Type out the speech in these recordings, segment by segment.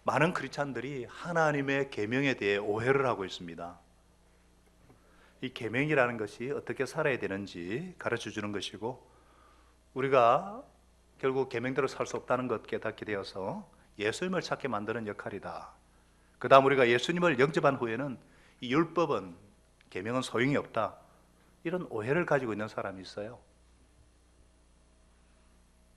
많은 크리스찬들이 하나님의 계명에 대해 오해를 하고 있습니다. 이 계명이라는 것이 어떻게 살아야 되는지 가르쳐 주는 것이고, 우리가 결국 계명대로 살 수 없다는 것 깨닫게 되어서 예수님을 찾게 만드는 역할이다. 그 다음 우리가 예수님을 영접한 후에는 이 율법은, 계명은 소용이 없다, 이런 오해를 가지고 있는 사람이 있어요.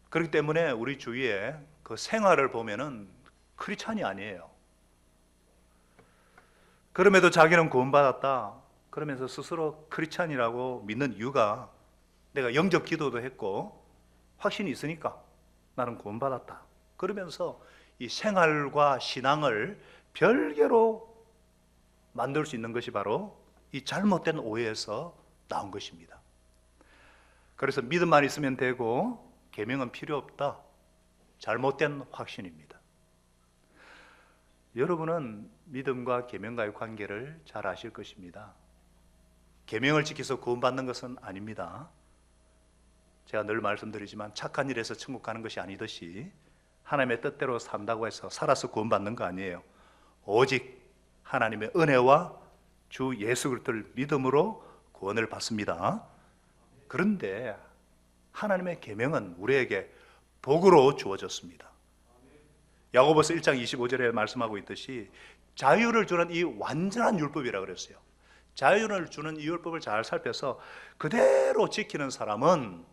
그렇기 때문에 우리 주위에 그 생활을 보면은 크리스찬이 아니에요. 그럼에도 자기는 구원받았다 그러면서 스스로 크리스찬이라고 믿는 이유가, 내가 영접 기도도 했고 확신이 있으니까 나는 구원받았다 그러면서 이 생활과 신앙을 별개로 만들 수 있는 것이 바로 이 잘못된 오해에서 나온 것입니다. 그래서 믿음만 있으면 되고 계명은 필요 없다, 잘못된 확신입니다. 여러분은 믿음과 계명과의 관계를 잘 아실 것입니다. 계명을 지켜서 구원받는 것은 아닙니다. 제가 늘 말씀드리지만 착한 일에서 천국 가는 것이 아니듯이 하나님의 뜻대로 산다고 해서 살아서 구원받는 거 아니에요. 오직 하나님의 은혜와 주 예수 그리스도를 믿음으로 구원을 받습니다. 그런데 하나님의 계명은 우리에게 복으로 주어졌습니다. 야고보서 1장 25절에 말씀하고 있듯이 자유를 주는 이 완전한 율법이라고 그랬어요. 자유를 주는 이 율법을 잘 살펴서 그대로 지키는 사람은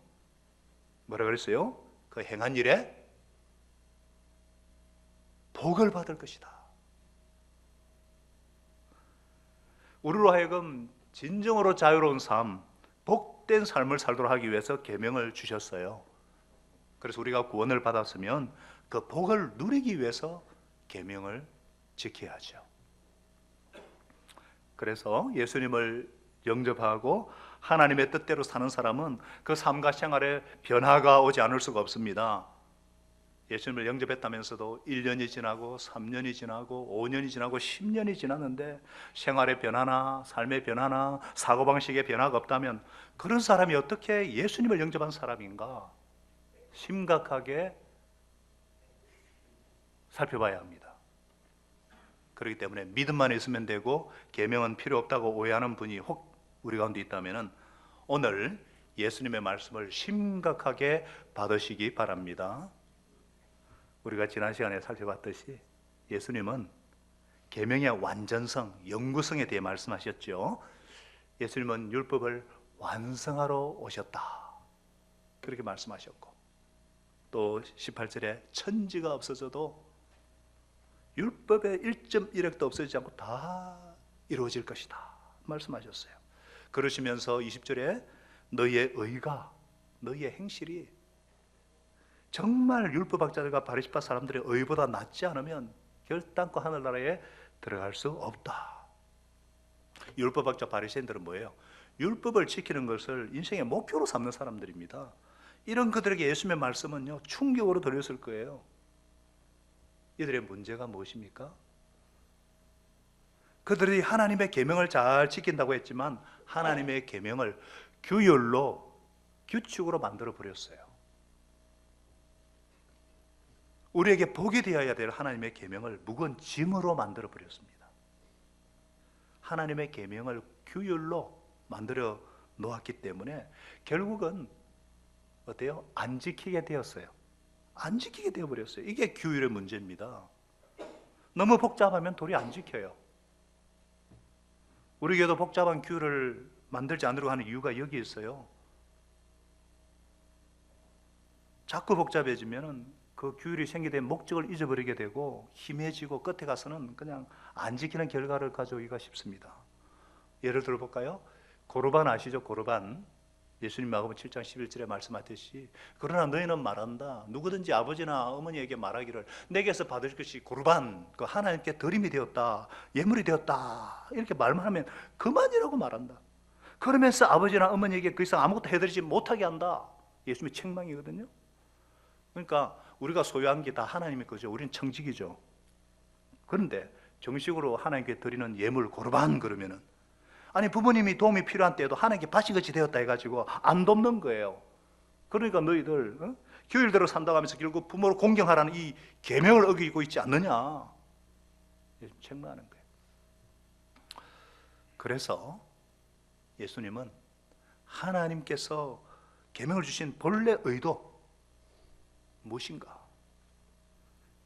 뭐라 그랬어요? 그 행한 일에 복을 받을 것이다. 우리로 하여금 진정으로 자유로운 삶, 복된 삶을 살도록 하기 위해서 계명을 주셨어요. 그래서 우리가 구원을 받았으면 그 복을 누리기 위해서 계명을 지켜야죠. 그래서 예수님을 영접하고 하나님의 뜻대로 사는 사람은 그 삶과 생활에 변화가 오지 않을 수가 없습니다. 예수님을 영접했다면서도 1년이 지나고 3년이 지나고 5년이 지나고 10년이 지났는데 생활의 변화나 삶의 변화나 사고방식의 변화가 없다면 그런 사람이 어떻게 예수님을 영접한 사람인가 심각하게 살펴봐야 합니다. 그렇기 때문에 믿음만 있으면 되고 계명은 필요 없다고 오해하는 분이 혹 우리 가운데 있다면 오늘 예수님의 말씀을 심각하게 받으시기 바랍니다. 우리가 지난 시간에 살펴봤듯이 예수님은 계명의 완전성, 영구성에 대해 말씀하셨죠. 예수님은 율법을 완성하러 오셨다 그렇게 말씀하셨고, 또 18절에 천지가 없어져도 율법의 1.1획도 없어지지 않고 다 이루어질 것이다 말씀하셨어요. 그러시면서 20절에 너희의 의가, 너희의 행실이 정말 율법학자들과 바리새파 사람들의 의보다 낫지 않으면 결단코 하늘나라에 들어갈 수 없다. 율법학자 바리새인들은 뭐예요? 율법을 지키는 것을 인생의 목표로 삼는 사람들입니다. 이런 그들에게 예수님의 말씀은요 충격으로 들렸을 거예요. 이들의 문제가 무엇입니까? 그들이 하나님의 계명을 잘 지킨다고 했지만 하나님의 계명을 규율로, 규칙으로 만들어 버렸어요. 우리에게 복이 되어야 될 하나님의 계명을 무거운 짐으로 만들어 버렸습니다. 하나님의 계명을 규율로 만들어 놓았기 때문에 결국은 어때요? 안 지키게 되었어요. 안 지키게 되어버렸어요. 이게 규율의 문제입니다. 너무 복잡하면 도리 안 지켜요. 우리 교회도 복잡한 규율을 만들지 않으려고 하는 이유가 여기 있어요. 자꾸 복잡해지면 그 규율이 생기게 된 목적을 잊어버리게 되고 힘해지고 끝에 가서는 그냥 안 지키는 결과를 가져오기가 쉽습니다. 예를 들어 볼까요? 고르반 아시죠? 고르반. 예수님 마가복음 7장 11절에 말씀하셨듯이 그러나 너희는 말한다. 누구든지 아버지나 어머니에게 말하기를 내게서 받을 것이 고르반, 그 하나님께 드림이 되었다, 예물이 되었다 이렇게 말만 하면 그만이라고 말한다. 그러면서 아버지나 어머니에게 그 이상 아무것도 해드리지 못하게 한다. 예수님의 책망이거든요. 그러니까 우리가 소유한 게 다 하나님의 거죠. 우리는 청직이죠. 그런데 정식으로 하나님께 드리는 예물 고르반 그러면은, 아니 부모님이 도움이 필요한 때에도 하나님께 바치같이 되었다 해가지고 안 돕는 거예요. 그러니까 너희들 규율대로 산다고 하면서 결국 부모를 공경하라는 이 계명을 어기고 있지 않느냐. 책망하는 거예요. 그래서 예수님은 하나님께서 계명을 주신 본래 의도 무엇인가?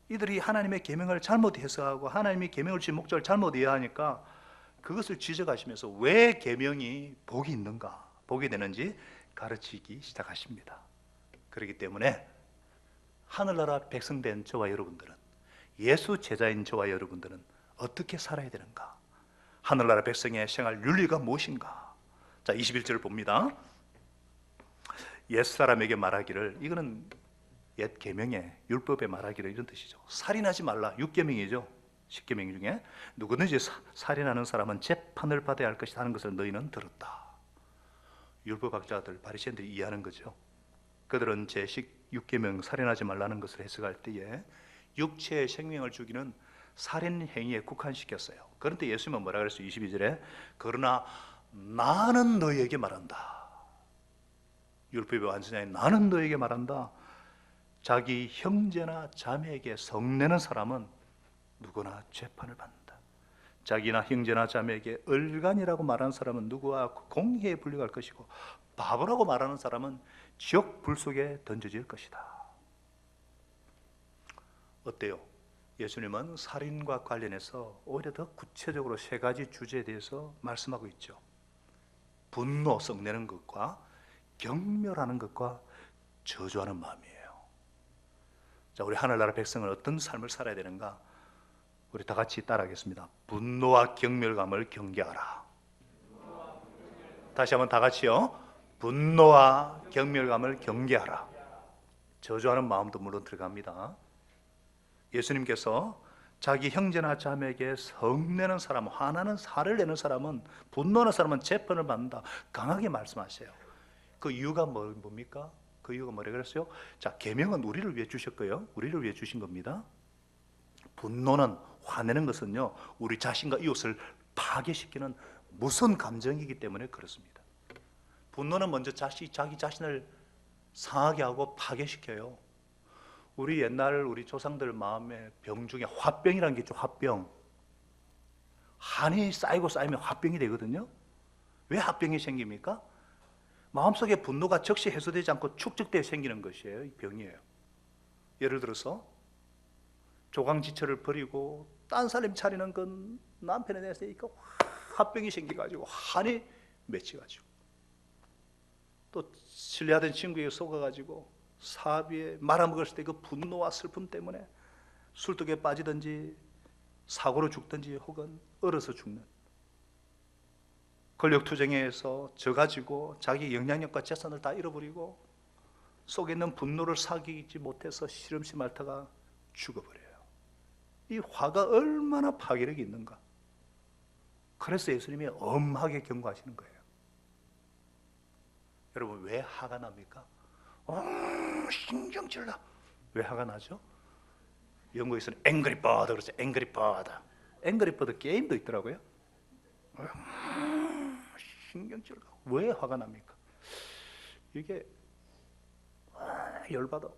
이들이 하나님의 계명을 잘못 해석하고 하나님이 계명을 주신 목적을 잘못 이해하니까 그것을 지적하시면서 왜 계명이 복이 있는가, 복이 되는지 가르치기 시작하십니다. 그렇기 때문에 하늘나라 백성된 저와 여러분들은, 예수 제자인 저와 여러분들은 어떻게 살아야 되는가? 하늘나라 백성의 생활 윤리가 무엇인가? 자, 21절을 봅니다. 옛사람에게 말하기를, 이거는 옛 계명의 율법에 말하기를 이런 뜻이죠. 살인하지 말라, 6계명이죠. 10계명 중에 누구든지 살인하는 사람은 재판을 받아야 할 것이다 하는 것을 너희는 들었다. 율법학자들, 바리새인들이 이해하는 거죠. 그들은 제 6계명 살인하지 말라는 것을 해석할 때에 육체의 생명을 죽이는 살인 행위에 국한시켰어요. 그런데 예수님은 뭐라 그랬어요? 22절에 그러나 나는 너희에게 말한다. 율법의 완성자인 나는 너희에게 말한다. 자기 형제나 자매에게 성내는 사람은 누구나 재판을 받는다. 자기나 형제나 자매에게 얼간이라고 말하는 사람은 누구와 공회에 불려갈 것이고 바보라고 말하는 사람은 지옥 불 속에 던져질 것이다. 어때요? 예수님은 살인과 관련해서 오히려 더 구체적으로 3가지 주제에 대해서 말씀하고 있죠. 분노, 성내는 것과 경멸하는 것과 저주하는 마음이에요. 자, 우리 하늘나라 백성은 어떤 삶을 살아야 되는가? 우리 다 같이 따라하겠습니다. 분노와 경멸감을 경계하라. 다시 한번 다 같이요. 분노와 경멸감을 경계하라. 저주하는 마음도 물론 들어갑니다. 예수님께서 자기 형제나 자매에게 성내는 사람, 화나는 화를 내는 사람은, 분노하는 사람은 재판을 받는다. 강하게 말씀하세요. 그 이유가 뭡니까? 그 이유가 뭐라 그랬어요? 자, 계명은 우리를 위해 주셨고요. 우리를 위해 주신 겁니다. 분노는, 화내는 것은요, 우리 자신과 이웃을 파괴시키는 무서운 감정이기 때문에 그렇습니다. 분노는 먼저 자기 자신을 상하게 하고 파괴시켜요. 우리 옛날 우리 조상들 마음의 병 중에 화병이라는 게 있죠. 화병. 한이 쌓이고 쌓이면 화병이 되거든요. 왜 화병이 생깁니까? 마음속에 분노가 즉시 해소되지 않고 축적되어 생기는 것이에요. 이 병이에요. 예를 들어서 조강지처를 버리고 딴 사람 차리는 건 남편에 대해서 화병이 생겨가지고 한이 맺혀가지고, 또 신뢰하던 친구에게 속아가지고 사비에 말아먹었을 때 그 분노와 슬픔 때문에 술독에 빠지든지 사고로 죽든지 혹은 얼어서 죽는, 권력투쟁에서 져가지고 자기 영향력과 재산을 다 잃어버리고 속에 있는 분노를 사귀지 못해서 시름시 앓다가 죽어버려요. 이 화가 얼마나 파괴력이 있는가. 그래서 예수님이 엄하게 경고하시는 거예요. 여러분, 왜 화가 납니까? 신경질나. 왜 화가 나죠? 영국에서는 앵그리 버드 그러죠. 앵그리 버드. 앵그리 버드 게임도 있더라고요. 신경질나. 왜 화가 납니까? 이게 열받아.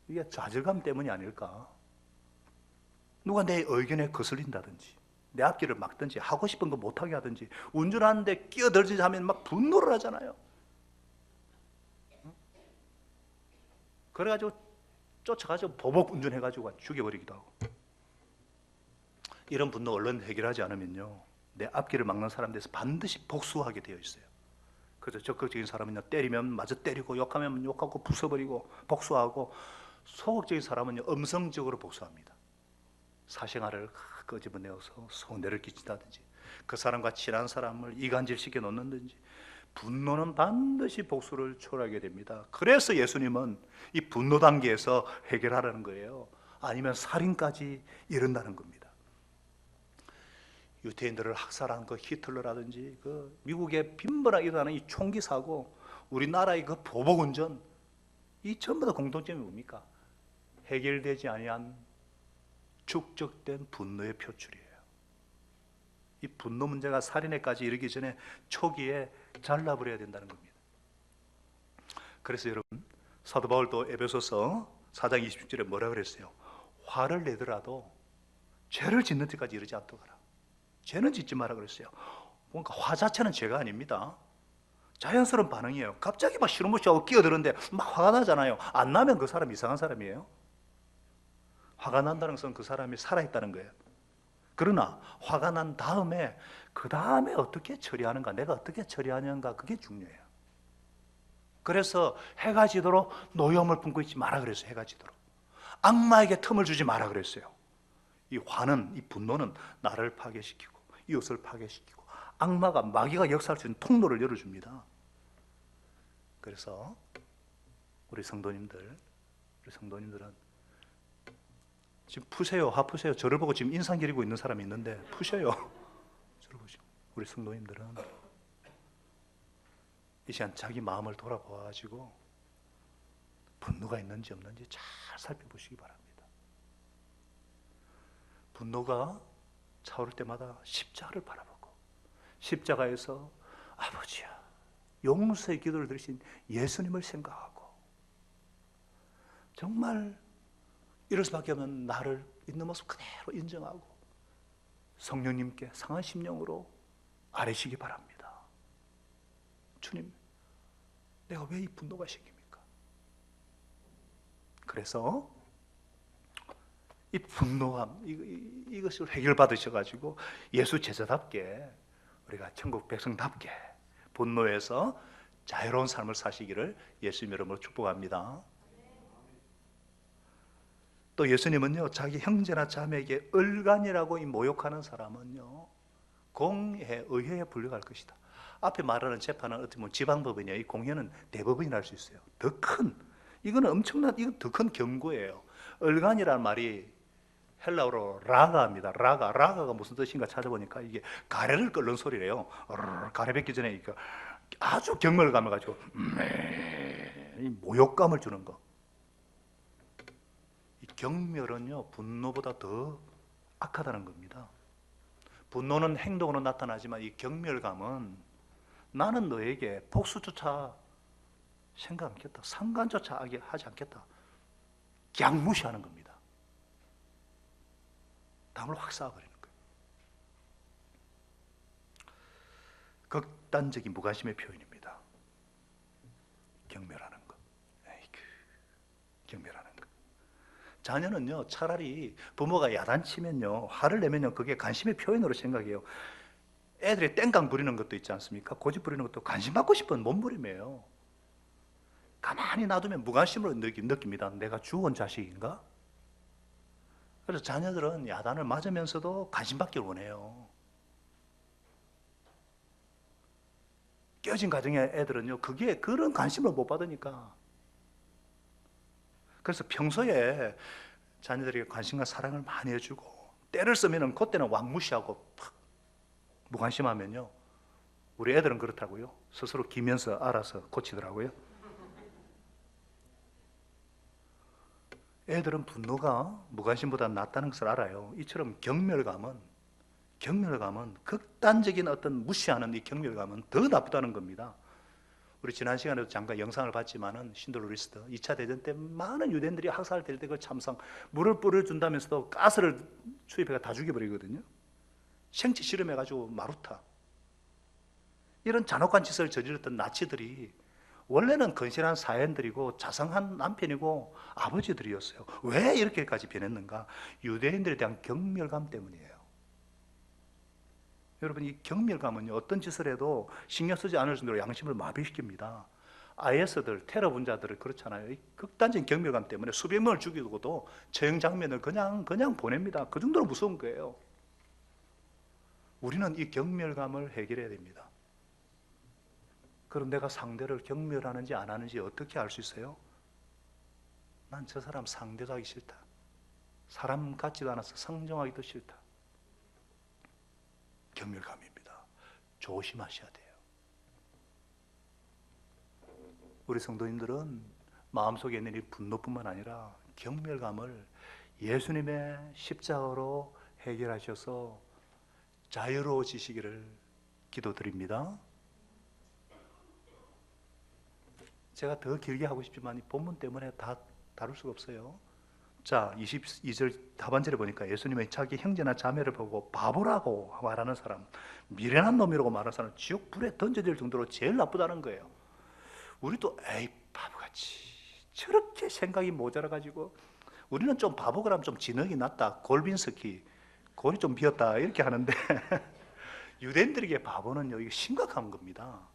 이게 좌절감 때문이 아닐까? 누가 내 의견에 거슬린다든지, 내 앞길을 막든지, 하고 싶은 거 못하게 하든지, 운전하는데 끼어들지 하면 막 분노를 하잖아요. 그래가지고 쫓아가지고 보복 운전해가지고 죽여버리기도 하고. 이런 분노 얼른 해결하지 않으면요, 내 앞길을 막는 사람들에서 반드시 복수하게 되어 있어요. 그래서 적극적인 사람은요, 때리면 마저 때리고, 욕하면 욕하고 부숴버리고 복수하고, 소극적인 사람은요, 음성적으로 복수합니다. 사생활을 끄집어내어서 손해를 끼친다든지, 그 사람과 친한 사람을 이간질시켜 놓는든지, 분노는 반드시 복수를 초래하게 됩니다. 그래서 예수님은 이 분노 단계에서 해결하라는 거예요. 아니면 살인까지 이른다는 겁니다. 유태인들을 학살한 그 히틀러라든지, 그 미국에 빈번하게 일어나는 이 총기 사고, 우리나라의 그 보복 운전, 이 전부 다 공통점이 뭡니까? 해결되지 아니한 축적된 분노의 표출이에요. 이 분노 문제가 살인에까지 이르기 전에 초기에 잘라버려야 된다는 겁니다. 그래서 여러분, 사도 바울도 에베소서 4장 20절에 뭐라 그랬어요? 화를 내더라도 죄를 짓는 데까지 이르지 않도록 하라. 죄는 짓지 마라 그랬어요. 뭔가 화 자체는 죄가 아닙니다. 자연스러운 반응이에요. 갑자기 막 시루무시하고 끼어드는데 막 화가 나잖아요. 안 나면 그 사람 이상한 사람이에요. 화가 난다는 것은 그 사람이 살아있다는 거예요. 그러나 화가 난 다음에 그 다음에 어떻게 처리하는가, 내가 어떻게 처리하는가, 그게 중요해요. 그래서 해가 지도록 노여움을 품고 있지 마라 그랬어요. 해가 지도록 악마에게 틈을 주지 마라 그랬어요. 이 화는, 이 분노는 나를 파괴시키고 이웃을 파괴시키고 악마가, 마귀가 역사할 수 있는 통로를 열어줍니다. 그래서 우리 성도님들은 지금 푸세요. 화 푸세요. 저를 보고 지금 인상 기리고 있는 사람이 있는데 푸셔요. 저를 보시고. 우리 성도님들은 이 시간 자기 마음을 돌아보아가지고 분노가 있는지 없는지 잘 살펴보시기 바랍니다. 분노가 차오를 때마다 십자가를 바라보고 십자가에서 아버지야 용서의 기도를 드리신 예수님을 생각하고 정말 이럴 수밖에 없는 나를 있는 모습 그대로 인정하고 성령님께 상한 심령으로 아뢰시기 바랍니다. 주님, 내가 왜 이 분노가 생깁니까? 그래서 이 분노함, 이것을 해결받으셔가지고 예수 제자답게 우리가 천국 백성답게 분노에서 자유로운 삶을 사시기를 예수님 이름으로 축복합니다. 또 예수님은요, 자기 형제나 자매에게 얼간이라고 모욕하는 사람은요, 공회, 의회에 불려갈 것이다. 앞에 말하는 재판은 어떻게 보면 지방법원이에요. 이 공회는 대법원이 할 수 있어요. 더 큰, 이거는 엄청난, 이건 더 큰 경고예요. 얼간이라는 말이 헬라어로 라가입니다. 라가가 무슨 뜻인가 찾아보니까 이게 가래를 끓는 소리래요. 가래 뱉기 전에 아주 경멸감을 가지고 이 모욕감을 주는 거. 이 경멸은요, 분노보다 더 악하다는 겁니다. 분노는 행동으로 나타나지만 이 경멸감은 나는 너에게 복수조차 생각 않겠다, 상관조차 하지 않겠다, 그냥 무시하는 겁니다. 담을 확 쌓아버리는 거예요. 극단적인 무관심의 표현입니다. 경멸하는 것. 경멸하는 것. 자녀는요, 차라리 부모가 야단치면요, 화를 내면요, 그게 관심의 표현으로 생각해요. 애들이 땡깡 부리는 것도 있지 않습니까? 고집 부리는 것도 관심 받고 싶은 몸부림이에요. 가만히 놔두면 무관심으로 느낍니다. 내가 죽은 자식인가? 그래서 자녀들은 야단을 맞으면서도 관심 받기를 원해요. 깨어진 가정의 애들은요, 그런 관심을 못 받으니까. 그래서 평소에 자녀들에게 관심과 사랑을 많이 해주고, 때를 쓰면 그때는 왕무시하고 무관심하면요, 우리 애들은 그렇다고요. 스스로 기면서 알아서 고치더라고요. 애들은 분노가 무관심보다 낫다는 것을 알아요. 이처럼 경멸감은 극단적인 어떤 무시하는 이 경멸감은 더 나쁘다는 겁니다. 우리 지난 시간에도 잠깐 영상을 봤지만은 신들로 리스트 2차 대전 때 많은 유대인들이 학살될 때 그 참상, 물을 뿌려준다면서도 가스를 투입해가 다 죽여버리거든요. 생체 실험해가지고 마루타, 이런 잔혹한 짓을 저질렀던 나치들이 원래는 건실한 사연들이고 자상한 남편이고 아버지들이었어요. 왜 이렇게까지 변했는가? 유대인들에 대한 경멸감 때문이에요. 여러분, 이 경멸감은요, 어떤 짓을 해도 신경 쓰지 않을 정도로 양심을 마비시킵니다. IS들, 테러 분자들을 그렇잖아요. 이 극단적인 경멸감 때문에 수백 명을 죽이고도 처형 장면을 그냥 보냅니다. 그 정도로 무서운 거예요. 우리는 이 경멸감을 해결해야 됩니다. 그럼 내가 상대를 경멸하는지 안 하는지 어떻게 알 수 있어요? 난 저 사람 상대도 하기 싫다. 사람 같지도 않아서 상정하기도 싫다. 경멸감입니다. 조심하셔야 돼요. 우리 성도님들은 마음속에 있는 이 분노뿐만 아니라 경멸감을 예수님의 십자가로 해결하셔서 자유로워지시기를 기도드립니다. 제가 더 길게 하고 싶지만 이 본문 때문에 다 다룰 수가 없어요. 자, 22절 하반절에 보니까 예수님은 자기 형제나 자매를 보고 바보라고 말하는 사람, 미련한 놈이라고 말하는 사람 지옥 불에 던져질 정도로 제일 나쁘다는 거예요. 우리도 에이 바보같이 저렇게 생각이 모자라가지고, 우리는 좀 바보그라면 좀 지능이 낮다, 골빈스키 골이 좀 비었다 이렇게 하는데 유대인들에게 바보는요, 이게 심각한 겁니다.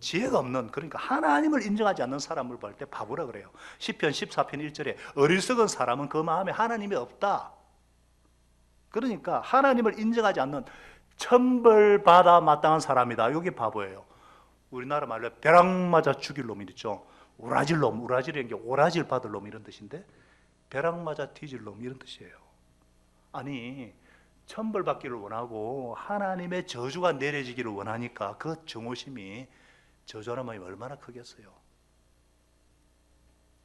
지혜가 없는, 그러니까 하나님을 인정하지 않는 사람을 볼 때 바보라 그래요. 시편 14편 1절에 어리석은 사람은 그 마음에 하나님이 없다. 그러니까 하나님을 인정하지 않는 천벌받아 마땅한 사람이다. 이게 바보예요. 우리나라 말로 벼락 맞아 죽일 놈이 있죠. 우라질 놈, 우라질이라는 게 오라질 받을 놈 이런 뜻인데, 벼락 맞아 뒤질 놈 이런 뜻이에요. 아니, 천벌받기를 원하고 하나님의 저주가 내려지기를 원하니까 그 정오심이 저주하는 마음이 얼마나 크겠어요.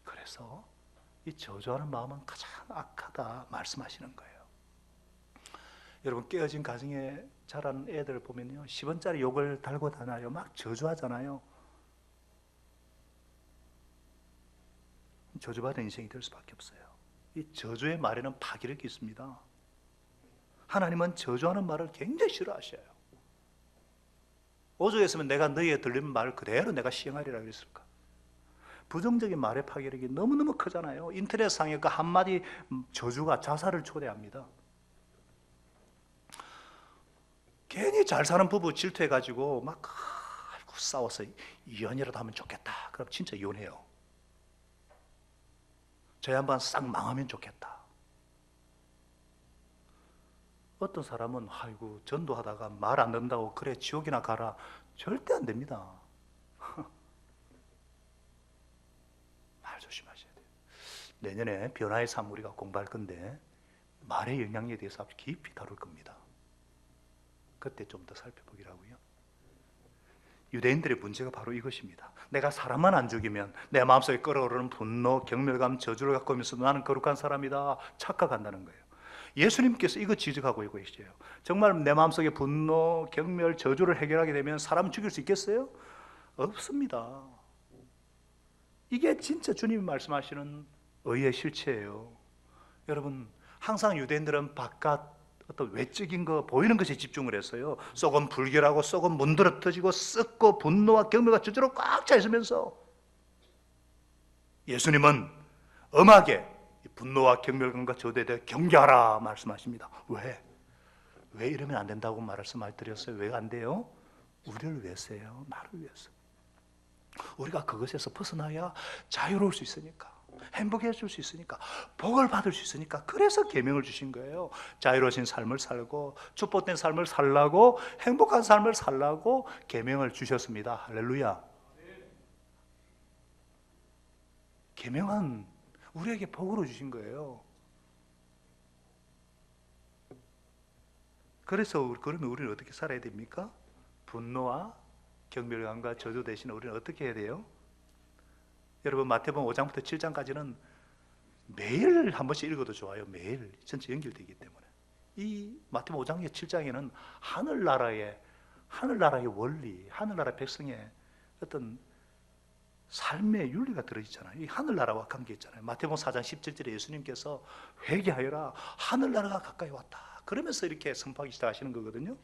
그래서 이 저주하는 마음은 가장 악하다 말씀하시는 거예요. 여러분, 깨어진 가정에 자란 애들 보면요, 10원짜리 욕을 달고 다녀요. 막 저주하잖아요. 저주받은 인생이 될 수밖에 없어요. 이 저주의 말에는 파괴력이 있습니다. 하나님은 저주하는 말을 굉장히 싫어하셔요. 5조였으면 내가 너희에 들리는 말을 그대로 내가 시행하리라 그랬을까? 부정적인 말의 파괴력이 너무너무 크잖아요. 인터넷상의 그 한마디 저주가 자살을 초래합니다. 괜히 잘 사는 부부 질투해가지고 막 아이고 싸워서 이혼이라도 하면 좋겠다. 그럼 진짜 이혼해요. 저 양반 싹 망하면 좋겠다. 어떤 사람은 아이고 전도하다가 말 안 듣는다고 그래 지옥이나 가라. 절대 안 됩니다. 말 조심하셔야 돼요. 내년에 변화의 삶 우리가 공부할 건데 말의 영향력에 대해서 아주 깊이 다룰 겁니다. 그때 좀 더 살펴보기로 하고요. 유대인들의 문제가 바로 이것입니다. 내가 사람만 안 죽이면 내 마음속에 끓어오르는 분노, 경멸감, 저주를 갖고 오면서 나는 거룩한 사람이다 착각한다는 거예요. 예수님께서 이거 지적하고 계시죠. 정말 내 마음속에 분노, 경멸, 저주를 해결하게 되면 사람 죽일 수 있겠어요? 없습니다. 이게 진짜 주님이 말씀하시는 의의 실체예요. 여러분, 항상 유대인들은 바깥 어떤 외적인 거 보이는 것에 집중을 했어요. 썩은 불결하고 썩은 문드러뜨지고 썩고 분노와 경멸과 저주로 꽉 차 있으면서 예수님은 엄하게 분노와 경멸감과 저주에 대해 경계하라 말씀하십니다. 왜 이러면 안 된다고 말씀드렸어요? 왜 안 돼요? 우리를 위해서요. 나를 위해서. 우리가 그것에서 벗어나야 자유로울 수 있으니까, 행복해질 수 있으니까, 복을 받을 수 있으니까. 그래서 계명을 주신 거예요. 자유로우신 삶을 살고 축복된 삶을 살라고, 행복한 삶을 살라고 계명을 주셨습니다. 할렐루야. 계명은 우리에게 복으로 주신 거예요. 그래서 그러면 우리는 어떻게 살아야 됩니까? 분노와 경멸감과 저주 대신 우리는 어떻게 해야 돼요? 여러분, 마태복음 5장부터 7장까지는 매일 한 번씩 읽어도 좋아요. 매일 전체 연결되기 때문에. 이 마태복음 5장 7장에는 하늘나라의 원리, 하늘나라 백성의 어떤 삶의 윤리가 들어있잖아요. 이 하늘나라와 관계있잖아요. 마태복음 4장 17절에 예수님께서 회개하여라, 하늘나라가 가까이 왔다. 그러면서 이렇게 선포하기 시작하시는 거거든요.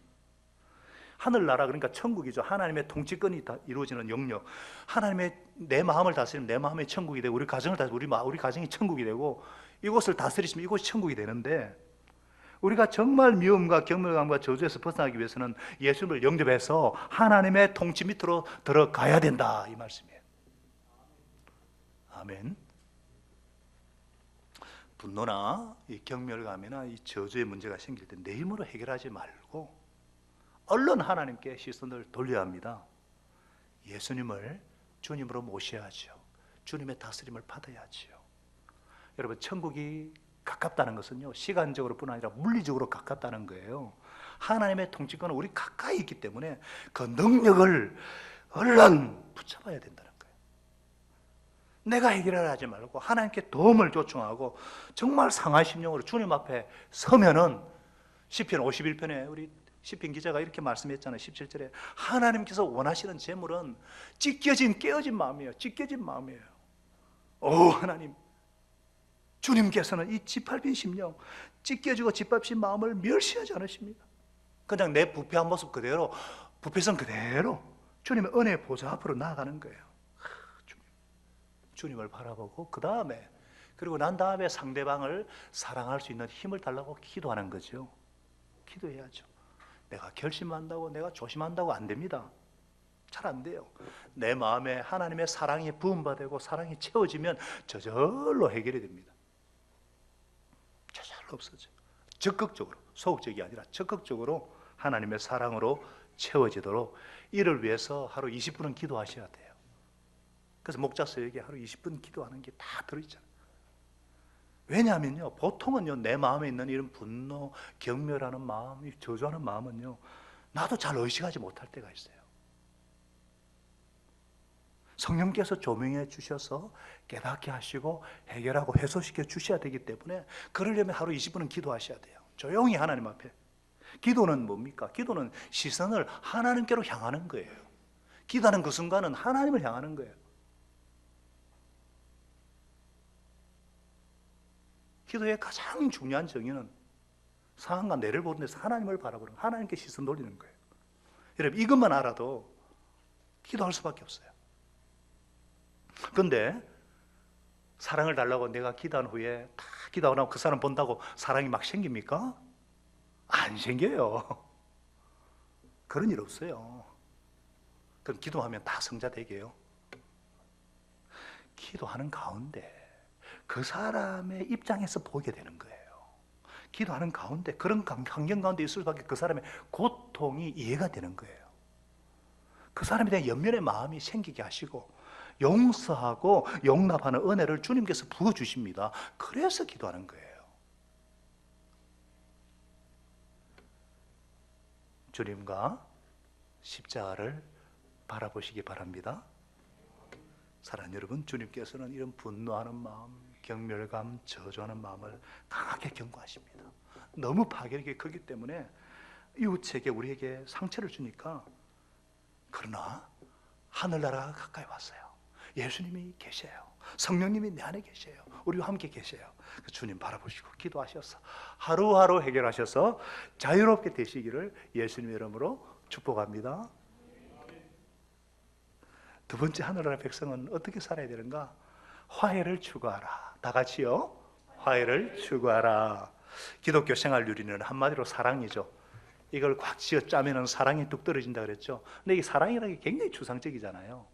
하늘나라, 그러니까 천국이죠. 하나님의 통치권이 다 이루어지는 영역. 하나님의 내 마음을 다스리면 내 마음이 천국이 되고, 우리 가정을 다스리면 우리 가정이 천국이 되고, 이곳을 다스리시면 이곳이 천국이 되는데, 우리가 정말 미움과 경멸감과 저주에서 벗어나기 위해서는 예수님을 영접해서 하나님의 통치 밑으로 들어가야 된다, 이 말씀이에요. 아멘. 분노나 이 경멸감이나 이 저주의 문제가 생길 때 내 힘으로 해결하지 말고 얼른 하나님께 시선을 돌려야 합니다. 예수님을 주님으로 모셔야죠. 주님의 다스림을 받아야죠. 여러분, 천국이 가깝다는 것은요, 시간적으로 뿐 아니라 물리적으로 가깝다는 거예요. 하나님의 통치권은 우리 가까이 있기 때문에 그 능력을 얼른 붙잡아야 된다는 거예요. 내가 해결하려 하지 말고 하나님께 도움을 요청하고 정말 상한 심령으로 주님 앞에 서면은, 시편 51편에 우리 시편 기자가 이렇게 말씀했잖아요. 17절에 하나님께서 원하시는 제물은 찢겨진 깨어진 마음이에요. 찢겨진 마음이에요. 오 하나님, 주님께서는 이 짓밟힌 심령, 찢겨지고 짓밟힌 마음을 멸시하지 않으십니다. 그냥 내 부패한 모습 그대로, 부패성 그대로 주님의 은혜의 보좌 앞으로 나아가는 거예요. 주님을 바라보고 그 다음에, 그리고 난 다음에 상대방을 사랑할 수 있는 힘을 달라고 기도하는 거죠. 기도해야죠. 내가 결심한다고, 내가 조심한다고 안 됩니다. 잘 안 돼요. 내 마음에 하나님의 사랑이 부음받고 사랑이 채워지면 저절로 해결이 됩니다. 저절로 없어져요. 적극적으로, 소극적이 아니라 적극적으로 하나님의 사랑으로 채워지도록, 이를 위해서 하루 20분은 기도하셔야 돼요. 그래서 목자서에게 하루 20분 기도하는 게 다 들어있잖아요. 왜냐하면요, 보통은요, 내 마음에 있는 이런 분노, 경멸하는 마음, 저주하는 마음은요, 나도 잘 의식하지 못할 때가 있어요. 성령께서 조명해 주셔서 깨닫게 하시고 해결하고 해소시켜 주셔야 되기 때문에, 그러려면 하루 20분은 기도하셔야 돼요. 조용히 하나님 앞에. 기도는 뭡니까? 기도는 시선을 하나님께로 향하는 거예요. 기도하는 그 순간은 하나님을 향하는 거예요. 기도의 가장 중요한 정의는 상황과 내를 보는 데서 하나님을 바라보는, 하나님께 시선 돌리는 거예요. 여러분, 이것만 알아도 기도할 수밖에 없어요. 그런데 사랑을 달라고 내가 기도한 후에 다 기도하고 나면 그 사람 본다고 사랑이 막 생깁니까? 안 생겨요. 그런 일 없어요. 그럼 기도하면 다 성자되게요. 기도하는 가운데 그 사람의 입장에서 보게 되는 거예요. 기도하는 가운데, 그런 환경 가운데 있을 수밖에 그 사람의 고통이 이해가 되는 거예요. 그 사람에 대한 연민의 마음이 생기게 하시고 용서하고 용납하는 은혜를 주님께서 부어주십니다. 그래서 기도하는 거예요. 주님과 십자가를 바라보시기 바랍니다. 사랑하는 여러분, 주님께서는 이런 분노하는 마음, 경멸감, 저주하는 마음을 강하게 경고하십니다. 너무 파괴력이 크기 때문에 이웃에게, 우리에게 상처를 주니까, 그러나 하늘나라가 가까이 왔어요. 예수님이 계셔요. 성령님이 내 안에 계셔요. 우리와 함께 계셔요. 주님 바라보시고 기도하셔서 하루하루 해결하셔서 자유롭게 되시기를 예수님의 이름으로 축복합니다. 두 번째, 하늘나라 백성은 어떻게 살아야 되는가? 화해를 추구하라. 다 같이요. 화해를 추구하라. 기독교 생활 유리는 한마디로 사랑이죠. 이걸 꽉 쥐어 짜면은 사랑이 뚝 떨어진다 그랬죠. 근데 이 사랑이라는 게 굉장히 추상적이잖아요.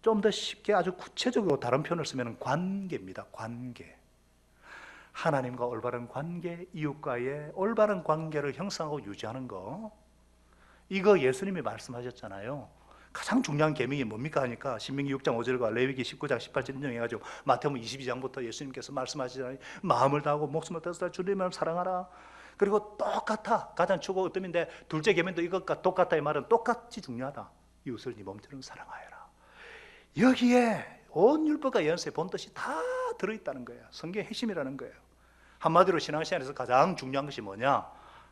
좀 더 쉽게 아주 구체적으로 다른 표현을 쓰면 관계입니다. 관계. 하나님과 올바른 관계, 이웃과의 올바른 관계를 형성하고 유지하는 거, 이거 예수님이 말씀하셨잖아요. 가장 중요한 계명이 뭡니까 하니까 신명기 6장 5절과 레위기 19장 18절 인용해가지고 마태복음 22장부터 예수님께서 말씀하시잖아요. 마음을 다하고 목숨을 다해서 주님을 사랑하라. 그리고 똑같아. 가장 초고점인데 둘째 계명도 이것과 똑같다. 이 말은 똑같이 중요하다. 이웃을 네 몸처럼 사랑하여라. 여기에 온 율법과 예언서의 본뜻이 다 들어있다는 거예요. 성경의 핵심이라는 거예요. 한마디로 신앙생활에서 가장 중요한 것이 뭐냐?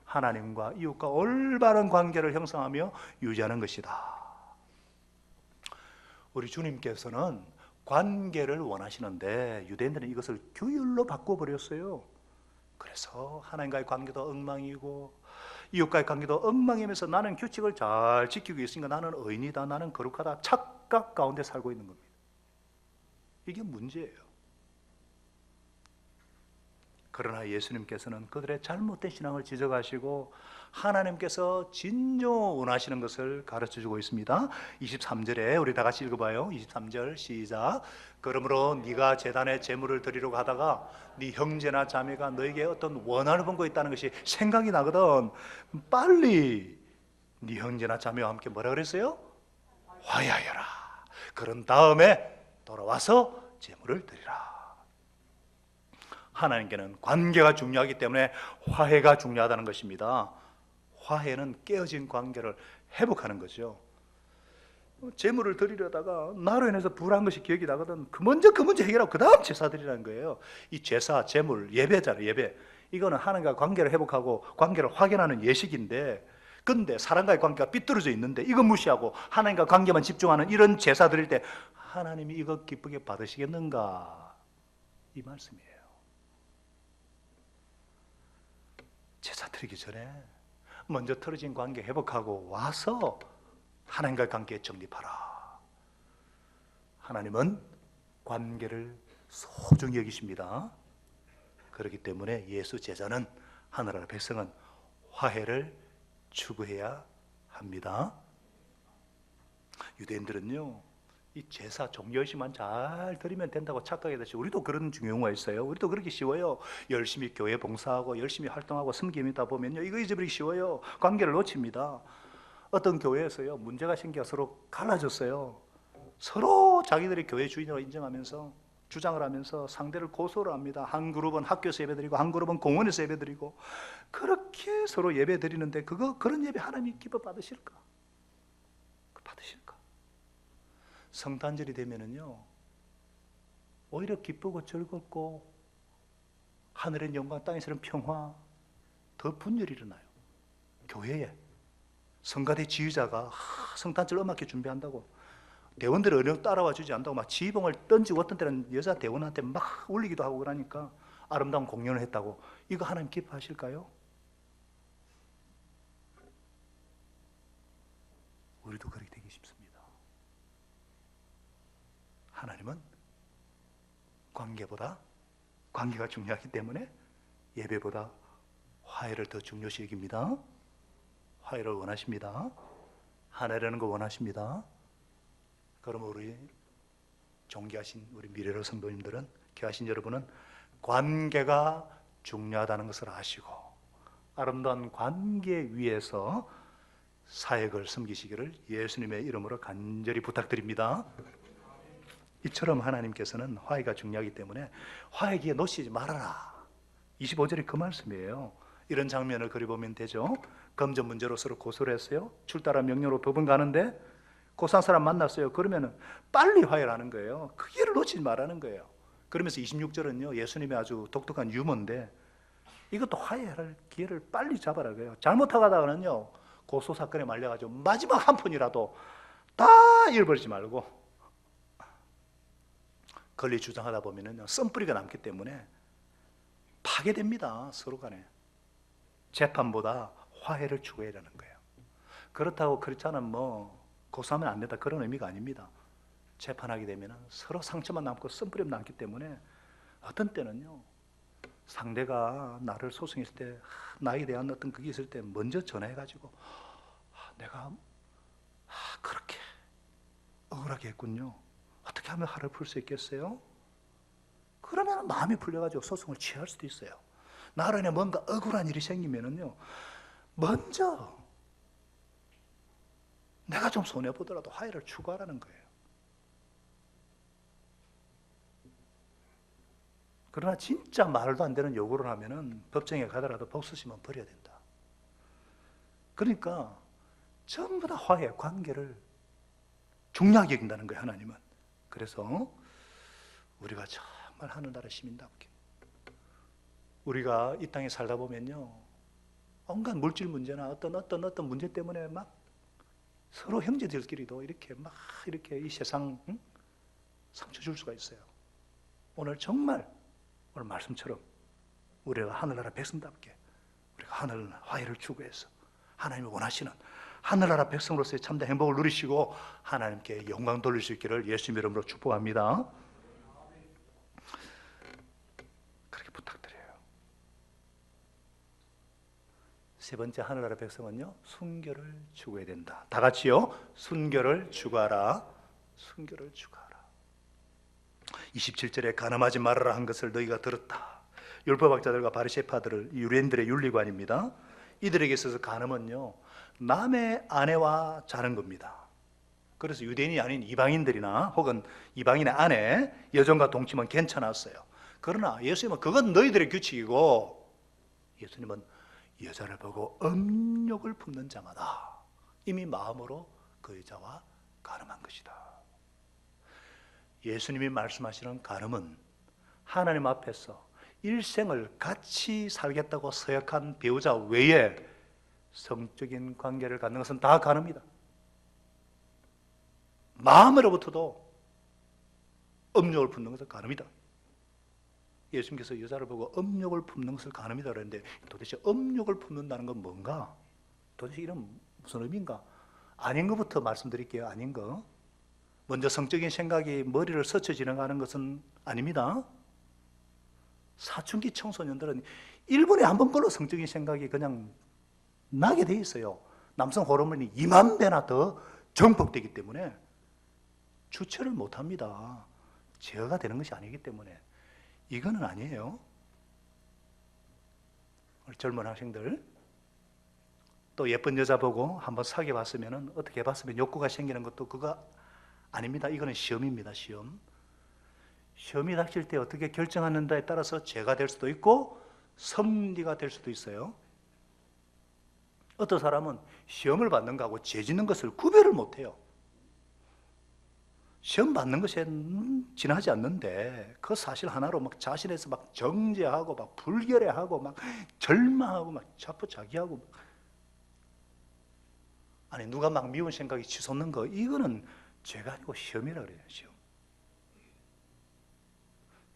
하나님과 이웃과 올바른 관계를 형성하며 유지하는 것이다. 우리 주님께서는 관계를 원하시는데 유대인들은 이것을 규율로 바꿔버렸어요. 그래서 하나님과의 관계도 엉망이고 이웃과의 관계도 엉망이면서 나는 규칙을 잘 지키고 있으니까 나는 의인이다, 나는 거룩하다, 착각 가운데 살고 있는 겁니다. 이게 문제예요. 그러나 예수님께서는 그들의 잘못된 신앙을 지적하시고 하나님께서 진정 원하시는 것을 가르쳐주고 있습니다. 23절에 우리 다 같이 읽어봐요. 23절 시작. 그러므로 네가 제단에 제물을 드리려고 하다가 네 형제나 자매가 너에게 어떤 원한을 본 거 있다는 것이 생각이 나거든. 빨리 네 형제나 자매와 함께 뭐라 그랬어요? 화해하여라. 그런 다음에 돌아와서 제물을 드리라. 하나님께는 관계가 중요하기 때문에 화해가 중요하다는 것입니다. 화해는 깨어진 관계를 회복하는 거죠. 제물을 드리려다가 나로 인해서 불한 것이 기억이 나거든. 그 문제 해결하고 그 다음 제사 드리라는 거예요. 이 제사, 제물, 예배잖아요. 예배. 이거는 하나님과 관계를 회복하고 관계를 확인하는 예식인데, 근데 사람과의 관계가 삐뚤어져 있는데 이거 무시하고 하나님과 관계만 집중하는 이런 제사 드릴 때 하나님이 이거 기쁘게 받으시겠는가? 이 말씀이에요. 제사 드리기 전에 먼저 틀어진 관계 회복하고 와서 하나님과의 관계 정립하라. 하나님은 관계를 소중히 여기십니다. 그렇기 때문에 예수 제자는, 하늘나라 백성은 화해를 추구해야 합니다. 유대인들은요, 이 제사 종교의식만 잘 드리면 된다고 착각해 듯이 우리도 그런 경우가 있어요. 우리도 그렇게 쉬워요. 열심히 교회 봉사하고 열심히 활동하고 섬김이다 보면요, 이거 잊어버리기 쉬워요. 관계를 놓칩니다. 어떤 교회에서요, 문제가 생겨 서로 갈라졌어요. 서로 자기들이 교회 주인으로 인정하면서 주장을 하면서 상대를 고소를 합니다. 한 그룹은 학교에서 예배드리고 한 그룹은 공원에서 예배드리고, 그렇게 서로 예배드리는데 그런 예배 하나님이 기뻐 받으실까? 받으실까? 성탄절이 되면은요, 오히려 기쁘고 즐겁고 하늘의 영광 땅에서는 평화, 더 분열이 일어나요. 교회에 성가대 지휘자가 성탄절 음악회 준비한다고 대원들을 어느 따라와 주지 않다고 막 지휘봉을 던지고, 어떤 때는 여자 대원한테 막 울리기도 하고 그러니까 아름다운 공연을 했다고, 이거 하나님 기뻐하실까요? 우리도 그렇게 되기 쉽습니다. 하나님은 관계가 중요하기 때문에 예배보다 화해를 더 중요시 여깁니다. 화해를 원하십니다. 하나라는 거 원하십니다. 그럼 우리 존귀하신 우리 미래로 성도님들은, 귀하신 여러분은 관계가 중요하다는 것을 아시고 아름다운 관계 위에서 사역을 섬기시기를 예수님의 이름으로 간절히 부탁드립니다. 이처럼 하나님께서는 화해가 중요하기 때문에 화해 기회 놓치지 말아라. 25절이 그 말씀이에요. 이런 장면을 그려보면 되죠. 금전 문제로 서로 고소를 했어요. 출달한 명령으로 두 번 가는데 고소한 사람 만났어요. 그러면 빨리 화해를 하는 거예요. 그 기회를 놓치지 말라는 거예요. 그러면서 26절은요, 예수님의 아주 독특한 유머인데, 이것도 화해할 기회를 빨리 잡아라 그래요. 잘못하다가는요, 고소 사건에 말려가지고 마지막 한 푼이라도 다 잃어버리지 말고, 권리 주장하다 보면은 썸뿌리가 남기 때문에 파괴됩니다. 서로 간에. 재판보다 화해를 추구해야 되는 거예요. 그렇다고 그렇잖아 고소하면 안 된다, 그런 의미가 아닙니다. 재판하게 되면 서로 상처만 남고 썸뿌리만 남기 때문에 어떤 때는요, 상대가 나를 소송했을 때, 나에 대한 어떤 그게 있을 때 먼저 전화해가지고 내가 그렇게 억울하게 했군요. 어떻게 하면 화를 풀 수 있겠어요? 그러면 마음이 풀려가지고 소송을 취할 수도 있어요. 나로 인해 뭔가 억울한 일이 생기면은요, 먼저 내가 좀 손해보더라도 화해를 추구하라는 거예요. 그러나 진짜 말도 안 되는 요구를 하면은 법정에 가더라도 복수심은 버려야 된다. 그러니까 전부 다 화해, 관계를 중요하게 여긴다는 거예요, 하나님은. 그래서 우리가 정말 하늘나라 시민답게, 우리가 이 땅에 살다 보면요, 온갖 물질 문제나 어떤 문제 때문에 막 서로 형제들끼리도 이렇게 이 세상 상처 줄 수가 있어요. 오늘 정말 오늘 말씀처럼 우리가 하늘나라 백성답게 우리가 하늘 화해를 추구해서 하나님이 원하시는 하늘나라 백성으로서의 참된 행복을 누리시고 하나님께 영광 돌릴 수 있기를 예수님 이름으로 축복합니다. 그렇게 부탁드려요. 세 번째 하늘나라 백성은요, 순결을 추구해야 된다. 다 같이요, 순결을 추구하라. 순결을 추구하라. 27절에 간음하지 말아라 한 것을 너희가 들었다. 율법학자들과 바리새파들을, 유대인들의 윤리관입니다. 이들에게 있어서 간음은요, 남의 아내와 자는 겁니다. 그래서 유대인이 아닌 이방인들이나 혹은 이방인의 아내, 여종과 동침은 괜찮았어요. 그러나 예수님은 그건 너희들의 규칙이고, 예수님은 여자를 보고 음욕을 품는 자마다 이미 마음으로 그 여자와 간음한 것이다. 예수님이 말씀하시는 간음은 하나님 앞에서 일생을 같이 살겠다고 서약한 배우자 외에 성적인 관계를 갖는 것은 다 간음이다. 마음으로부터도 음욕을 품는 것은 간음이다. 예수님께서 여자를 보고 음욕을 품는 것을 간음이다 그랬는데 도대체 음욕을 품는다는 건 뭔가? 도대체 이런 무슨 의미인가? 아닌 것부터 말씀드릴게요. 아닌 거. 먼저 성적인 생각이 머리를 스쳐 지나가는 것은 아닙니다. 사춘기 청소년들은 1분에 한 번 걸로 성적인 생각이 그냥 나게 돼 있어요. 남성 호르몬이 2만 배나 더 증폭되기 때문에 주체를 못합니다. 제어가 되는 것이 아니기 때문에. 이거는 아니에요. 우리 젊은 학생들 또 예쁜 여자 보고 한번 사귀어 봤으면 어떻게 해봤으면 욕구가 생기는 것도 그거 아닙니다. 이거는 시험입니다. 시험이 닥칠 때 어떻게 결정하는가에 따라서 죄가 될 수도 있고 섭리가 될 수도 있어요. 어떤 사람은 시험을 받는 거하고 죄 짓는 것을 구별을 못해요. 시험 받는 것에 지나지 않는데 그 사실 하나로 막 자신에서 막 정죄하고 막 불결해하고 막 절망하고 막 자포자기하고 아니 누가 막 미운 생각이 치솟는 거 이거는 죄가 아니고 시험이라 그래요. 시험.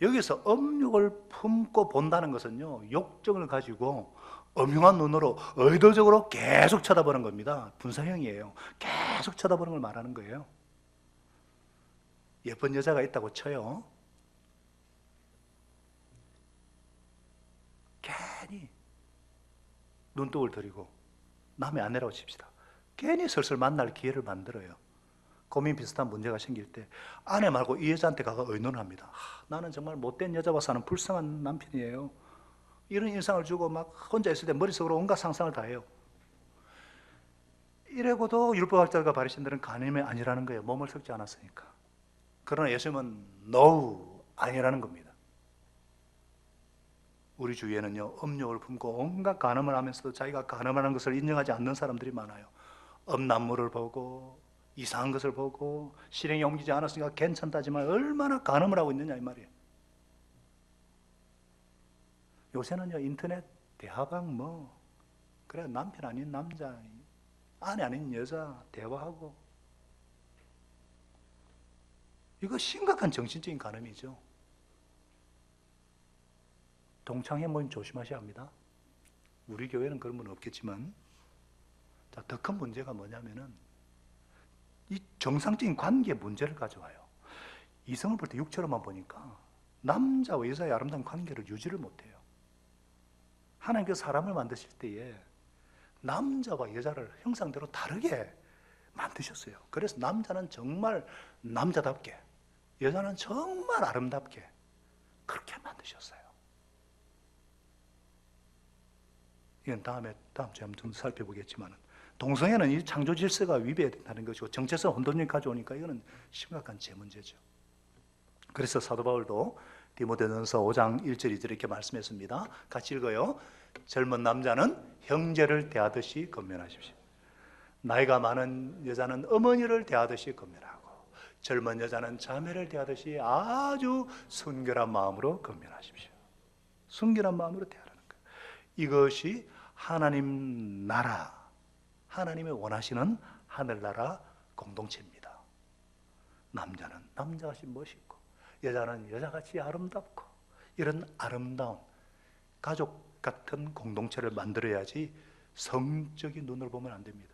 여기서 음욕을 품고 본다는 것은요 욕정을 가지고 음흉한 눈으로 의도적으로 계속 쳐다보는 겁니다. 분사형이에요. 계속 쳐다보는 걸 말하는 거예요. 예쁜 여자가 있다고 쳐요. 괜히 눈독을 들이고 남의 아내라고 칩시다. 괜히 슬슬 만날 기회를 만들어요. 고민 비슷한 문제가 생길 때 아내 말고 이 여자한테 가서 의논합니다. 나는 정말 못된 여자와 사는 불쌍한 남편이에요. 이런 인상을 주고 막 혼자 있을 때 머릿속으로 온갖 상상을 다 해요. 이래고도 율법학자가 바리새인들은 간음이 아니라는 거예요. 몸을 섞지 않았으니까. 그러나 예수님은 no, 아니라는 겁니다. 우리 주위에는요 음욕을 품고 온갖 간음을 하면서도 자기가 간음하는 것을 인정하지 않는 사람들이 많아요. 음란물을 보고 이상한 것을 보고 실행에 옮기지 않았으니까 괜찮다지만 얼마나 간음을 하고 있느냐 이 말이에요. 요새는요 인터넷 대화방 뭐 그래 남편 아닌 남자 아내 아닌 여자 대화하고 이거 심각한 정신적인 간음이죠. 동창회 모임 조심하셔야 합니다. 우리 교회는 그런 건 없겠지만 자, 더 큰 문제가 뭐냐면은 이 정상적인 관계 문제를 가져와요. 이성을 볼 때 육체로만 보니까 남자와 여자의 아름다운 관계를 유지를 못해요. 하나님께서 사람을 만드실 때에 남자와 여자를 형상대로 다르게 만드셨어요. 그래서 남자는 정말 남자답게 여자는 정말 아름답게 그렇게 만드셨어요. 이건 다음 주에 한번 좀 살펴보겠지만 동성애는 이 창조 질서가 위배된다는 것이고 정체성 혼돈이 가져오니까 이거는 심각한 재문제죠. 그래서 사도 바울도 디모데전서 5장 1절 2절 이렇게 말씀했습니다. 같이 읽어요. 젊은 남자는 형제를 대하듯이 권면하십시오. 나이가 많은 여자는 어머니를 대하듯이 권면하고 젊은 여자는 자매를 대하듯이 아주 순결한 마음으로 권면하십시오. 순결한 마음으로 대하라는 거예요. 이것이 하나님 나라, 하나님이 원하시는 하늘나라 공동체입니다. 남자는 남자같이 멋있고 여자는 여자같이 아름답고 이런 아름다운 가족 같은 공동체를 만들어야지 성적인 눈으로 보면 안 됩니다.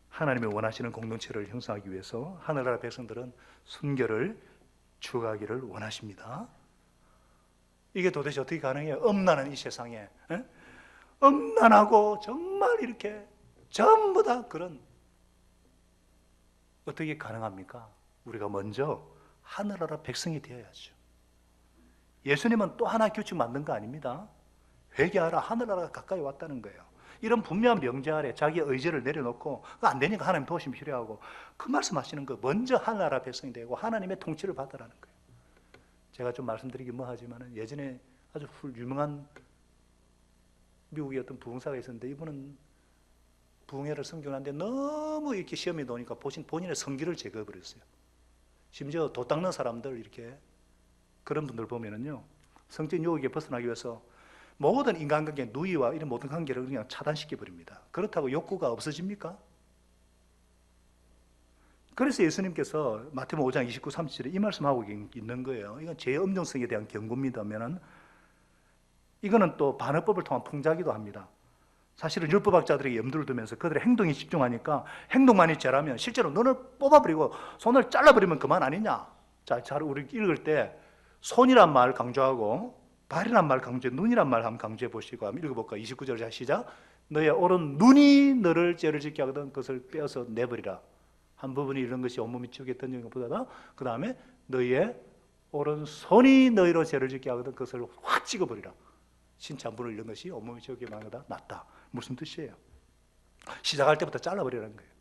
하나님이 원하시는 공동체를 형성하기 위해서 하늘나라 백성들은 순결을 추구하기를 원하십니다. 이게 도대체 어떻게 가능해요? 음란한 이 세상에 음란하고 정말 이렇게 전부 다 그런 어떻게 가능합니까? 우리가 먼저 하늘나라 백성이 되어야죠. 예수님은 또 하나 규칙 만든 거 아닙니다. 회개하라, 하늘나라가 가까이 왔다는 거예요. 이런 분명한 명제 아래 자기 의지를 내려놓고 그거 안 되니까 하나님 도우심이 필요하고 그 말씀하시는 거 먼저 하늘나라 백성이 되고 하나님의 통치를 받으라는 거예요. 제가 좀 말씀드리긴 뭐하지만 예전에 아주 유명한 미국의 어떤 부흥사가 있었는데 이분은 부흥회를 성경하는데 너무 이렇게 시험이 나오니까 본인의 성기를 제거해버렸어요. 심지어 도 닦는 사람들 이렇게 그런 분들 보면은요 성적인 유혹에 벗어나기 위해서 모든 인간관계 누이와 이런 모든 관계를 그냥 차단시켜 버립니다. 그렇다고 욕구가 없어집니까? 그래서 예수님께서 마태복음 5장 29, 30절에 이 말씀하고 있는 거예요. 이건 제 엄정성에 대한 경고입니다면은 이거는 또 반어법을 통한 통자기도 합니다. 사실은 율법학자들에게 염두를 두면서 그들의 행동에 집중하니까 행동만이 죄라면 실제로 눈을 뽑아버리고 손을 잘라버리면 그만 아니냐. 자, 잘 우리 읽을 때 손이란 말 강조하고 발이란 말 강조해, 눈이란 말 한번 강조해 보시고 한번 읽어볼까요? 29절 시작. 너의 오른 눈이 너를 죄를 짓게 하거든 그것을 빼어서 내버리라. 한 부분이 이런 것이 온몸이 지옥에 던지는 것보다 그 다음에 너의 오른손이 너희로 죄를 짓게 하거든 그것을 확 찍어버리라. 신체 한 분을 잃는 것이 온몸이 지옥에 망하다 낫다. 무슨 뜻이에요? 시작할 때부터 잘라버리라는 거예요.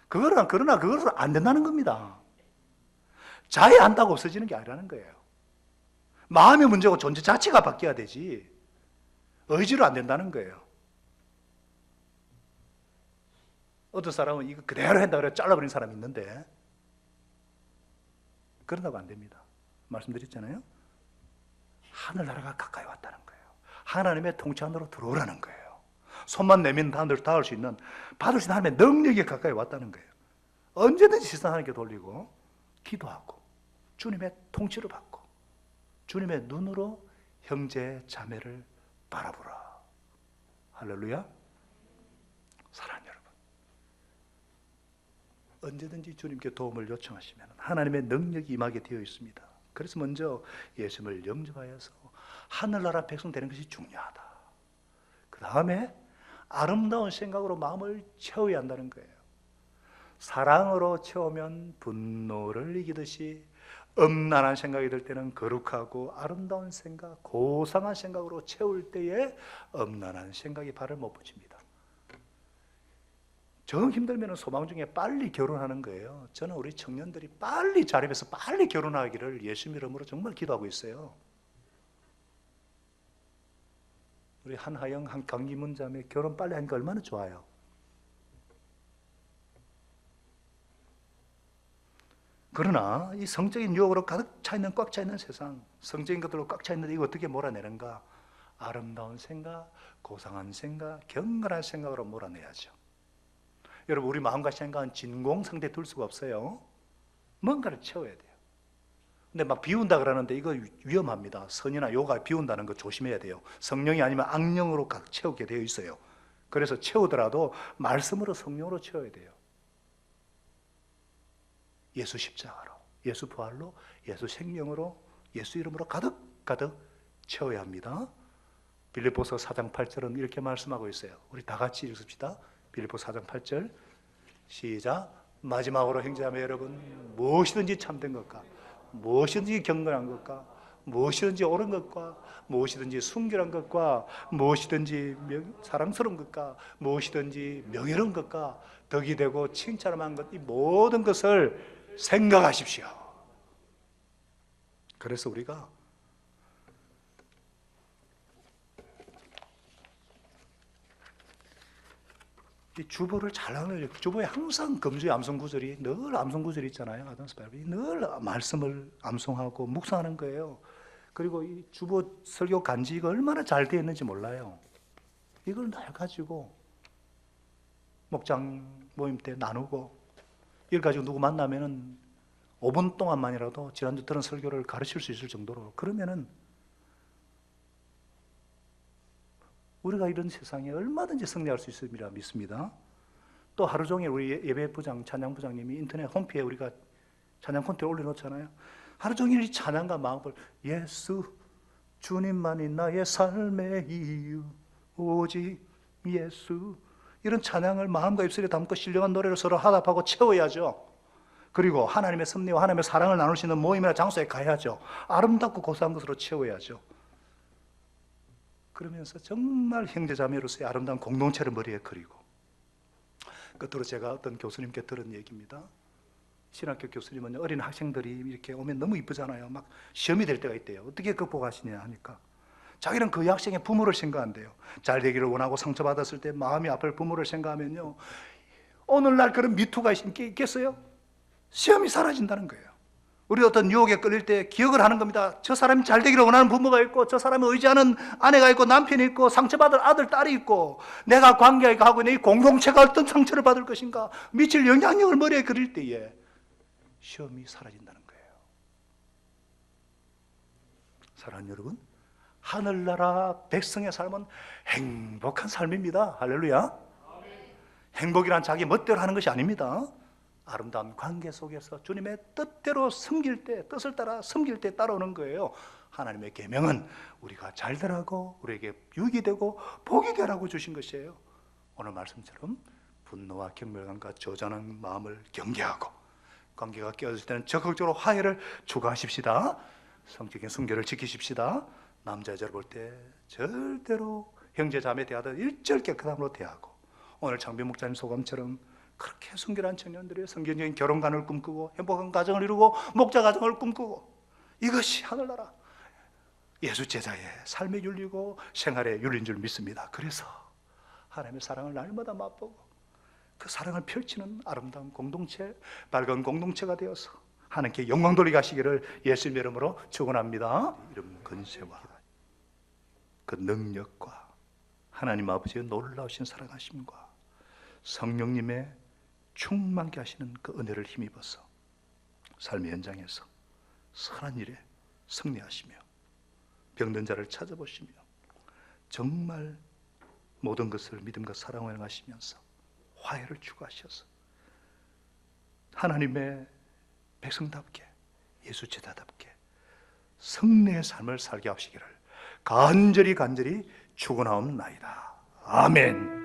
그러나 그것은 안 된다는 겁니다. 자해한다고 없어지는 게 아니라는 거예요. 마음의 문제고 존재 자체가 바뀌어야 되지 의지로 안 된다는 거예요. 어떤 사람은 이거 그대로 한다고 그래 잘라버린 사람이 있는데 그런다고 안 됩니다. 말씀드렸잖아요. 하늘나라가 가까이 왔다는 거예요. 하나님의 통치 안으로 들어오라는 거예요. 손만 내면 하늘을 닿을 수 있는 받을 수 있는 하나님의 능력이 가까이 왔다는 거예요. 언제든지 시선 하나님께 돌리고 기도하고 주님의 통치를 받고 주님의 눈으로 형제 자매를 바라보라. 할렐루야. 사랑하는 여러분, 언제든지 주님께 도움을 요청하시면 하나님의 능력이 임하게 되어 있습니다. 그래서 먼저 예수님을 영접하여서 하늘나라 백성 되는 것이 중요하다. 그 다음에 아름다운 생각으로 마음을 채워야 한다는 거예요. 사랑으로 채우면 분노를 이기듯이 음란한 생각이 들 때는 거룩하고 아름다운 생각, 고상한 생각으로 채울 때에 음란한 생각이 발을 못 붙입니다. 정 힘들면 소망 중에 빨리 결혼하는 거예요. 저는 우리 청년들이 빨리 자립해서 빨리 결혼하기를 예수님 이름으로 정말 기도하고 있어요. 우리 한하영, 한강기문 자매 결혼 빨리 하니까 얼마나 좋아요. 그러나 이 성적인 유혹으로 가득 차 있는 꽉 차 있는 세상, 성적인 것들로 꽉 차 있는데 이거 어떻게 몰아내는가? 아름다운 생각, 고상한 생각, 경건한 생각으로 몰아내야죠. 여러분, 우리 마음과 생각은 진공 상태에 둘 수가 없어요. 뭔가를 채워야 돼요. 근데 막 비운다 그러는데 이거 위험합니다. 선이나 요가 비운다는 거 조심해야 돼요. 성령이 아니면 악령으로 각 채우게 되어 있어요. 그래서 채우더라도 말씀으로 성령으로 채워야 돼요. 예수 십자가로, 예수 부활로, 예수 생명으로, 예수 이름으로 가득 채워야 합니다. 빌립보서 4장 8절은 이렇게 말씀하고 있어요. 우리 다 같이 읽읍시다. 빌립보서 4장 8절 시작. 마지막으로 형제자매 여러분, 무엇이든지 참된 것과 무엇이든지 경건한 것과 무엇이든지 옳은 것과 무엇이든지 순결한 것과 무엇이든지 사랑스러운 것과 무엇이든지 명예로운 것과 덕이 되고 칭찬할 만한 것, 이 모든 것을 생각하십시오. 그래서 우리가 이 주보를 잘 하는, 주보에 항상 금주의 암송 구절이 늘 암송 구절이 있잖아요. 아담스 바이블이 늘 말씀을 암송하고 묵상하는 거예요. 그리고 이 주보 설교 간지가 얼마나 잘 되어 있는지 몰라요. 이걸 날 가지고 목장 모임 때 나누고 이걸 가지고 누구 만나면은 5분 동안만이라도 지난주 들은 설교를 가르칠 수 있을 정도로, 그러면은 우리가 이런 세상에 얼마든지 승리할 수 있음이라 믿습니다. 또 하루 종일 우리 예배부장, 찬양부장님이 인터넷 홈페이지에 우리가 찬양 콘텐츠 올려놓잖아요. 하루 종일 이 찬양과 마음을 예수 주님만이 나의 삶의 이유 오직 예수, 이런 찬양을 마음과 입술에 담고 신령한 노래를 서로 화답하고 채워야죠. 그리고 하나님의 섭리와 하나님의 사랑을 나눌 수 있는 모임이나 장소에 가야죠. 아름답고 고상한 것으로 채워야죠. 그러면서 정말 형제자매로서의 아름다운 공동체를 머리에 그리고, 끝으로 제가 어떤 교수님께 들은 얘기입니다. 신학교 교수님은 어린 학생들이 이렇게 오면 너무 이쁘잖아요. 막 시험이 될 때가 있대요. 어떻게 극복하시냐 하니까 자기는 그 학생의 부모를 생각한대요. 잘 되기를 원하고 상처받았을 때 마음이 아플 부모를 생각하면요, 오늘날 그런 미투가 있겠어요? 시험이 사라진다는 거예요. 우리 어떤 유혹에 끌릴 때 기억을 하는 겁니다. 저 사람이 잘 되기를 원하는 부모가 있고, 저 사람이 의지하는 아내가 있고, 남편이 있고, 상처받을 아들, 딸이 있고, 내가 관계하고 있는 이 공동체가 어떤 상처를 받을 것인가, 미칠 영향력을 머리에 그릴 때에 시험이 사라진다는 거예요. 사랑하는 여러분, 하늘나라 백성의 삶은 행복한 삶입니다. 할렐루야. 행복이란 자기 멋대로 하는 것이 아닙니다. 아름다운 관계 속에서 주님의 뜻대로 섬길 때, 뜻을 따라 섬길 때 따라오는 거예요. 하나님의 계명은 우리가 잘 되라고, 우리에게 유익이 되고 복이 되라고 주신 것이에요. 오늘 말씀처럼 분노와 경멸감과 저전한 마음을 경계하고, 관계가 깨어질 때는 적극적으로 화해를 추구하십시다. 성적인 순결을 지키십시다. 남자 여자를 볼 때 절대로 형제 자매 대하듯 일절 깨끗함으로 대하고, 오늘 장비 목사님 소감처럼 그렇게 순결한 청년들이 성경적인 결혼관을 꿈꾸고 행복한 가정을 이루고 목자 가정을 꿈꾸고, 이것이 하늘나라 예수 제자의 삶의 윤리고 생활의 윤리인 줄 믿습니다. 그래서 하나님의 사랑을 날마다 맛보고 그 사랑을 펼치는 아름다운 공동체, 밝은 공동체가 되어서 하나님께 영광 돌리게 하시기를 예수님의 이름으로 축원합니다. 이름 근세와 그 능력과 하나님 아버지의 놀라우신 사랑하심과 성령님의 충만케 하시는 그 은혜를 힘입어서 삶의 현장에서 선한 일에 승리하시며, 병든 자를 찾아보시며, 정말 모든 것을 믿음과 사랑으로 행하시면서 화해를 추구하셔서 하나님의 백성답게, 예수 제자답게 성례의 삶을 살게 하시기를 간절히 축원하옵나이다. 아멘.